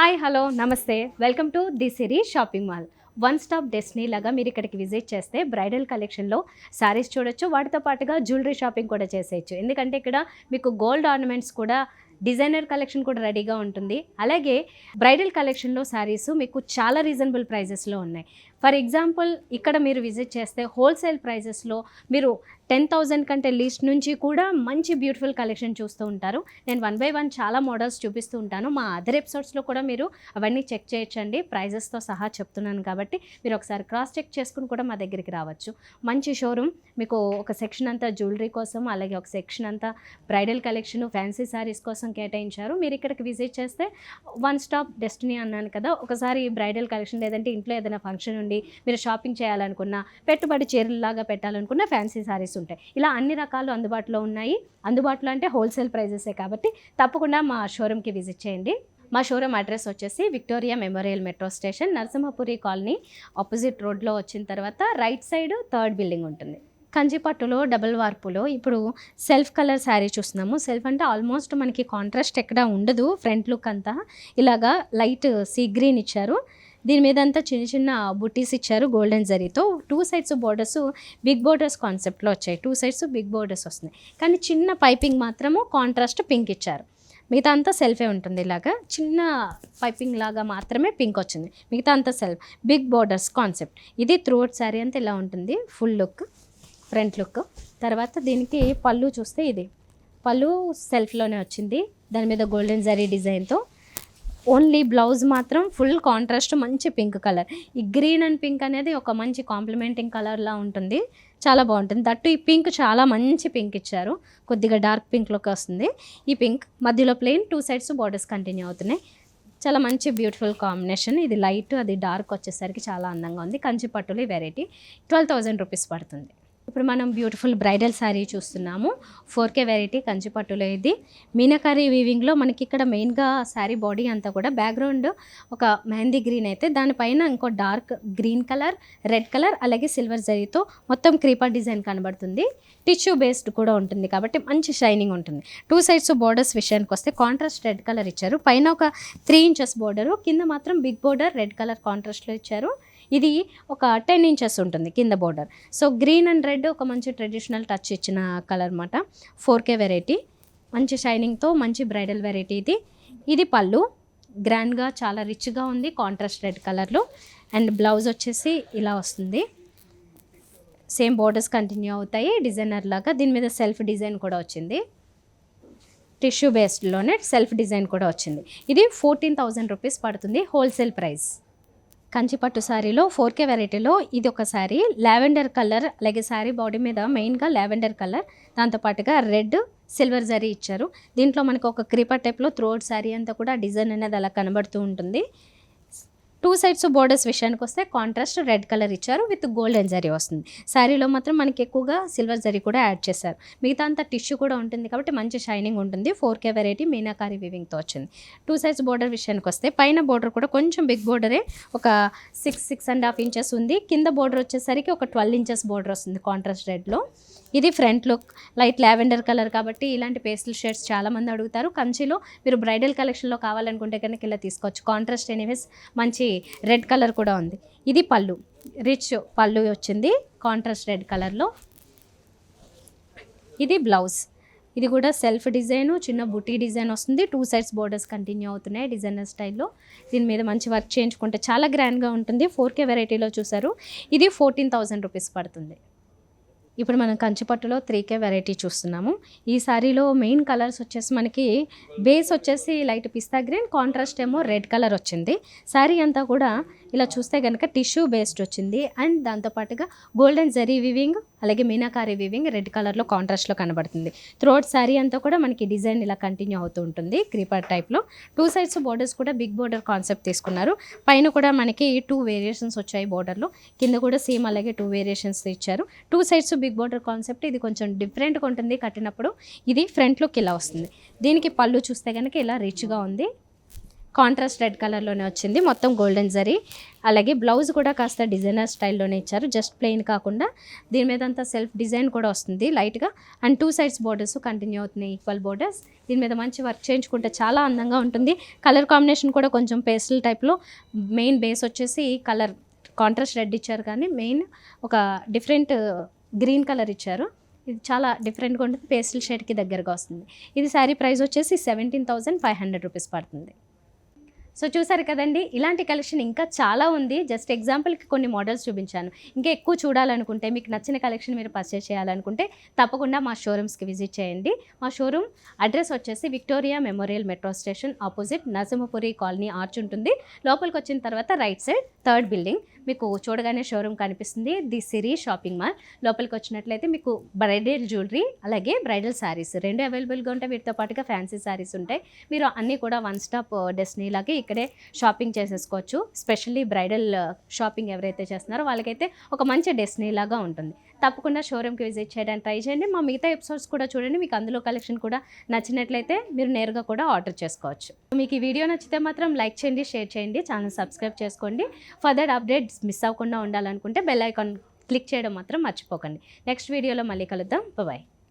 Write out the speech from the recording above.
Hi hello నమస్తే welcome to the Siri shopping mall. One stop destiny లాగా మీరు ఇక్కడికి విజిట్ చేస్తే బ్రైడల్ కలెక్షన్లో శారీస్ చూడొచ్చు, వాటితో పాటుగా జ్యువెలరీ షాపింగ్ కూడా చేసేయచ్చు. ఎందుకంటే ఇక్కడ మీకు గోల్డ్ ఆర్నమెంట్స్ కూడా, డిజైనర్ కలెక్షన్ కూడా రెడీగా ఉంటుంది. అలాగే బ్రైడల్ కలెక్షన్లో శారీస్ మీకు చాలా రీజనబుల్ ప్రైజెస్లో ఉన్నాయి. ఫర్ ఎగ్జాంపుల్ ఇక్కడ మీరు విజిట్ చేస్తే హోల్సేల్ ప్రైజెస్లో మీరు 10,000 కంటే లీస్ట్ నుంచి కూడా మంచి బ్యూటిఫుల్ కలెక్షన్ చూస్తూ ఉంటారు. నేను 1 by 1 చాలా మోడల్స్ చూపిస్తూ ఉంటాను. మా అదర్ ఎపిసోడ్స్లో కూడా మీరు అవన్నీ చెక్ చేయొచ్చండి. ప్రైజెస్తో సహా చెప్తున్నాను కాబట్టి మీరు ఒకసారి క్రాస్ చెక్ చేసుకుని కూడా మా దగ్గరికి రావచ్చు. మంచి షోరూమ్, మీకు ఒక సెక్షన్ అంతా జ్యువెలరీ కోసం, అలాగే ఒక సెక్షన్ అంతా బ్రైడల్ కలెక్షన్, ఫ్యాన్సీ శారీస్ కోసం కేటాయించారు. మీరు ఇక్కడికి విజిట్ చేస్తే వన్ స్టాప్ డెస్టినీ అన్నాను కదా, ఒకసారి బ్రైడల్ కలెక్షన్ లేదంటే ఇంట్లో ఏదైనా ఫంక్షన్ ఉండి మీరు షాపింగ్ చేయాలనుకున్నా, పెట్టుబడి చీరలాగా పెట్టాలనుకున్న ఫ్యాన్సీ శారీస్ ఉంటాయి. ఇలా అన్ని రకాలు అందుబాటులో ఉన్నాయి. అందుబాటులో అంటే హోల్సేల్ ప్రైజెసే కాబట్టి తప్పకుండా మా షోరూమ్కి విజిట్ చేయండి. మా షోరూమ్ అడ్రస్ వచ్చేసి Victoria memorial metro station, Narasimhapuri colony opposite రోడ్లో వచ్చిన తర్వాత రైట్ సైడ్ 3rd బిల్డింగ్ ఉంటుంది. కంచిపట్టులో డబుల్ వార్పులో ఇప్పుడు సెల్ఫ్ కలర్ శారీ చూస్తున్నాము. సెల్ఫ్ అంటే ఆల్మోస్ట్ మనకి కాంట్రాస్ట్ ఎక్కడ ఉండదు. ఫ్రంట్ లుక్ అంతా ఇలాగా లైట్ సీ గ్రీన్ ఇచ్చారు. దీని మీద అంతా చిన్న చిన్న బుటీస్ ఇచ్చారు గోల్డెన్ జరీతో. 2 సైడ్స్ బోర్డర్స్ బిగ్ బోర్డర్స్ కాన్సెప్ట్లో వచ్చాయి. 2 సైడ్స్ బిగ్ బోర్డర్స్ వస్తున్నాయి, కానీ చిన్న పైపింగ్ మాత్రము కాంట్రాస్ట్ పింక్ ఇచ్చారు. మిగతా అంతా సెల్ఫే ఉంటుంది. ఇలాగా చిన్న పైపింగ్ లాగా మాత్రమే పింక్ వచ్చింది, మిగతా అంతా సెల్ఫ్. Big borders concept. ఇది త్రూఅవుట్ శారీ అంతా ఇలా ఉంటుంది. Full look, front look. తర్వాత దీనికి పళ్ళు చూస్తే ఇది పళ్ళు సెల్ఫ్లోనే వచ్చింది, దాని మీద గోల్డెన్ జరీ డిజైన్తో. ఓన్లీ బ్లౌజ్ మాత్రం ఫుల్ కాంట్రాస్ట్ మంచి పింక్ కలర్. ఈ గ్రీన్ అండ్ పింక్ అనేది ఒక మంచి కాంప్లిమెంటింగ్ కలర్లా ఉంటుంది, చాలా బాగుంటుంది. దట్టు ఈ పింక్ చాలా మంచి పింక్ ఇచ్చారు, కొద్దిగా డార్క్ పింక్లోకి వస్తుంది. ఈ పింక్ మధ్యలో ప్లెయిన్, 2 సైడ్స్ బోర్డర్స్ కంటిన్యూ అవుతున్నాయి. చాలా మంచి బ్యూటిఫుల్ కాంబినేషన్. ఇది లైట్, అది డార్క్ వచ్చేసరికి చాలా అందంగా ఉంది. కంచి పట్టులో వెరైటీ 12,000 రూపీస్ పడుతుంది. ఇప్పుడు మనం బ్యూటిఫుల్ బ్రైడల్ శారీ చూస్తున్నాము. 4K వెరైటీ కంచి పట్టులో. ఇది మీనాకారి వీవింగ్లో మనకి ఇక్కడ మెయిన్గా శారీ బాడీ అంతా కూడా బ్యాక్గ్రౌండ్ ఒక మెహందీ గ్రీన్ అయితే దానిపైన ఇంకో dark green colour, red colour, అలాగే సిల్వర్ జరీతో మొత్తం క్రీపర్ డిజైన్ కనబడుతుంది. టిష్యూ బేస్డ్ కూడా ఉంటుంది కాబట్టి మంచి షైనింగ్ ఉంటుంది. 2 సైడ్స్ బోర్డర్స్ విషయానికి వస్తే కాంట్రాస్ట్ రెడ్ కలర్ ఇచ్చారు. పైన ఒక 3 ఇంచెస్ బోర్డరు, కింద మాత్రం బిగ్ బోర్డర్ రెడ్ కలర్ కాంట్రాస్ట్లో ఇచ్చారు. ఇది ఒక 10 ఇంచెస్ ఉంటుంది కింద border. So green and red ఒక మంచి ట్రెడిషనల్ టచ్ ఇచ్చిన కలర్ అన్నమాట. 4K వెరైటీ, మంచి షైనింగ్తో మంచి బ్రైడల్ వెరైటీ ఇది. ఇది పళ్ళు గ్రాండ్గా చాలా రిచ్గా ఉంది, కాంట్రాస్ట్ రెడ్ కలర్లో. అండ్ బ్లౌజ్ వచ్చేసి ఇలా వస్తుంది. సేమ్ బోర్డర్స్ కంటిన్యూ అవుతాయి డిజైనర్ లాగా. దీని మీద సెల్ఫ్ డిజైన్ కూడా వచ్చింది, టిష్యూ బేస్డ్లోనే సెల్ఫ్ డిజైన్ కూడా వచ్చింది. ఇది 14,000 రూపీస్ పడుతుంది హోల్సేల్ ప్రైస్. కంచిపట్టు శారీలో 4K వెరైటీలో ఇది ఒక శారీ. లావెండర్ కలర్, అలాగే శారీ బాడీ మీద మెయిన్గా లావెండర్ కలర్, దాంతోపాటుగా రెడ్ సిల్వర్ జరీ ఇచ్చారు. దీంట్లో మనకు ఒక క్రీపర్ టైప్లో త్రోట్ శారీ అంతా కూడా డిజైన్ అనేది అలా కనబడుతూ ఉంటుంది. 2 సైడ్స్ బోర్డర్స్ విషయానికి వస్తే కాంట్రాస్ట్ రెడ్ కలర్ ఇచ్చారు విత్ గోల్డెన్ జరీ వస్తుంది. శారీలో మాత్రం మనకి ఎక్కువగా సిల్వర్ జరీ కూడా యాడ్ చేశారు. మిగతా అంతా టిష్యూ కూడా ఉంటుంది కాబట్టి మంచి షైనింగ్ ఉంటుంది. 4K వెరైటీ మీనాకారి వీవింగ్తో వచ్చింది. 2 సైడ్స్ బోర్డర్ విషయానికి వస్తే పైన బోర్డర్ కూడా కొంచెం బిగ్ బోర్డరే, ఒక 6.5 ఇంచెస్ ఉంది. కింద బోర్డర్ వచ్చేసరికి ఒక 12 ఇంచెస్ బోర్డర్ వస్తుంది కాంట్రాస్ట్ రెడ్లో. ఇది front look, light lavender colour కాబట్టి ఇలాంటి పేస్టల్ షేడ్స్ చాలామంది అడుగుతారు. కంచిలో మీరు బ్రైడల్ కలెక్షన్లో కావాలనుకుంటే కనుక ఇలా తీసుకోవచ్చు. కాంట్రాస్ట్ ఎనీవేస్ మంచి రెడ్ కలర్ కూడా ఉంది. ఇది పళ్ళు, రిచ్ పళ్ళు వచ్చింది కాంట్రాస్ట్ రెడ్ కలర్లో. ఇది బ్లౌజ్, ఇది కూడా సెల్ఫ్ డిజైన్, చిన్న బుటీ డిజైన్ వస్తుంది. 2 సైడ్స్ బోర్డర్స్ కంటిన్యూ అవుతున్నాయి డిజైనర్ స్టైల్లో. దీని మీద మంచి వర్క్ చేయించుకుంటే చాలా గ్రాండ్గా ఉంటుంది. 4K వెరైటీలో చూసారు. ఇది 14,000 రూపీస్ పడుతుంది. ఇప్పుడు మనం కంచిపట్టులో 3K వెరైటీ చూస్తున్నాము. ఈ శారీలో మెయిన్ కలర్స్ వచ్చేసి మనకి బేస్ వచ్చేసి లైట్ పిస్తా గ్రీన్, కాంట్రాస్ట్ ఏమో రెడ్ కలర్ వచ్చింది. శారీ అంతా కూడా ఇలా చూస్తే కనుక టిష్యూ బేస్డ్ వచ్చింది. అండ్ దాంతోపాటుగా గోల్డెన్ జరీ వీవింగ్, అలాగే మీనాకారి వీవింగ్ రెడ్ కలర్లో కాంట్రాస్ట్లో కనబడుతుంది. త్రోట్ శారీ అంతా కూడా మనకి డిజైన్ ఇలా కంటిన్యూ అవుతూ ఉంటుంది క్రీపర్ టైప్లో. 2 సైడ్స్ బోర్డర్స్ కూడా బిగ్ బోర్డర్ కాన్సెప్ట్ తీసుకున్నారు. పైన కూడా మనకి 2 వేరియేషన్స్ వచ్చాయి బోర్డర్లో, కింద కూడా సేమ్ అలాగే 2 వేరియేషన్స్ ఇచ్చారు. 2 సైడ్స్ బిగ్ బోర్డర్ కాన్సెప్ట్. ఇది కొంచెం డిఫరెంట్గా ఉంటుంది కట్టినప్పుడు. ఇది ఫ్రంట్ లుక్ ఇలా వస్తుంది. దీనికి పళ్ళు చూస్తే కనుక ఇలా రిచ్గా ఉంది. కాంట్రాస్ట్ రెడ్ కలర్లోనే వచ్చింది, మొత్తం గోల్డెన్ జరీ. అలాగే బ్లౌజ్ కూడా కాస్త డిజైనర్ స్టైల్లోనే ఇచ్చారు, జస్ట్ ప్లెయిన్ కాకుండా దీని మీద అంతా సెల్ఫ్ డిజైన్ కూడా వస్తుంది లైట్గా. అండ్ 2 సైడ్స్ బోర్డర్స్ కంటిన్యూ అవుతున్నాయి, ఈక్వల్ బోర్డర్స్. దీని మీద మంచి వర్క్ చేయించుకుంటే చాలా అందంగా ఉంటుంది. కలర్ కాంబినేషన్ కూడా కొంచెం పేస్టల్ టైప్లో, మెయిన్ బేస్ వచ్చేసి కలర్ కాంట్రాస్ట్ రెడ్ ఇచ్చారు, కానీ మెయిన్ ఒక డిఫరెంట్ గ్రీన్ కలర్ ఇచ్చారు. ఇది చాలా డిఫరెంట్గా ఉంటుంది, పేస్టల్ షేడ్కి దగ్గరగా వస్తుంది. ఇది శారీ ప్రైస్ వచ్చేసి 17,500 రూపీస్ పడుతుంది. సో చూసారు కదండి, ఇలాంటి కలెక్షన్ ఇంకా చాలా ఉంది. జస్ట్ ఎగ్జాంపుల్కి కొన్ని మోడల్స్ చూపించాను. ఇంకా ఎక్కువ చూడాలనుకుంటే, మీకు నచ్చిన కలెక్షన్ మీరు పర్చేస్ చేయాలనుకుంటే తప్పకుండా మా షోరూమ్స్కి విజిట్ చేయండి. మా షోరూమ్ అడ్రస్ వచ్చేసి Victoria memorial metro station opposite Narasimhapuri colony arch ఉంటుంది. లోపలికి వచ్చిన తర్వాత రైట్ సైడ్ 3rd బిల్డింగ్ మీకు చూడగానే షోరూమ్ కనిపిస్తుంది, ది సిరి షాపింగ్ మాల్. లోపలికి వచ్చినట్లయితే మీకు బ్రైడల్ జ్యువెలరీ అలాగే బ్రైడల్ శారీస్ రెండు అవైలబుల్గా ఉంటాయి. వీటితో పాటుగా ఫ్యాన్సీ శారీస్ ఉంటాయి. మీరు అన్నీ కూడా వన్ స్టాప్ డెస్టినీ లాగే ఇక్కడే షాపింగ్ చేసేసుకోవచ్చు. స్పెషల్లీ బ్రైడల్ షాపింగ్ ఎవరైతే చేస్తున్నారో వాళ్ళకైతే ఒక మంచి డెస్టినీ లాగా ఉంటుంది. తప్పకుండా షోరూమ్కి విజిట్ చేయడానికి ట్రై చేయండి. మా మిగతా ఎపిసోడ్స్ కూడా చూడండి, మీకు అందులో కలెక్షన్ కూడా నచ్చినట్లయితే మీరు నేరుగా కూడా ఆర్డర్ చేసుకోవచ్చు. మీకు ఈ వీడియో నచ్చితే మాత్రం లైక్ చేయండి, షేర్ చేయండి, ఛానల్ సబ్స్క్రైబ్ చేసుకోండి. ఫర్దర్ అప్డేట్స్ మిస్ అవ్వకుండా ఉండాలనుకుంటే బెల్ ఐకాన్ క్లిక్ చేయడం మాత్రం మర్చిపోకండి. నెక్స్ట్ వీడియోలో మళ్ళీ కలుద్దాం. బాయ్.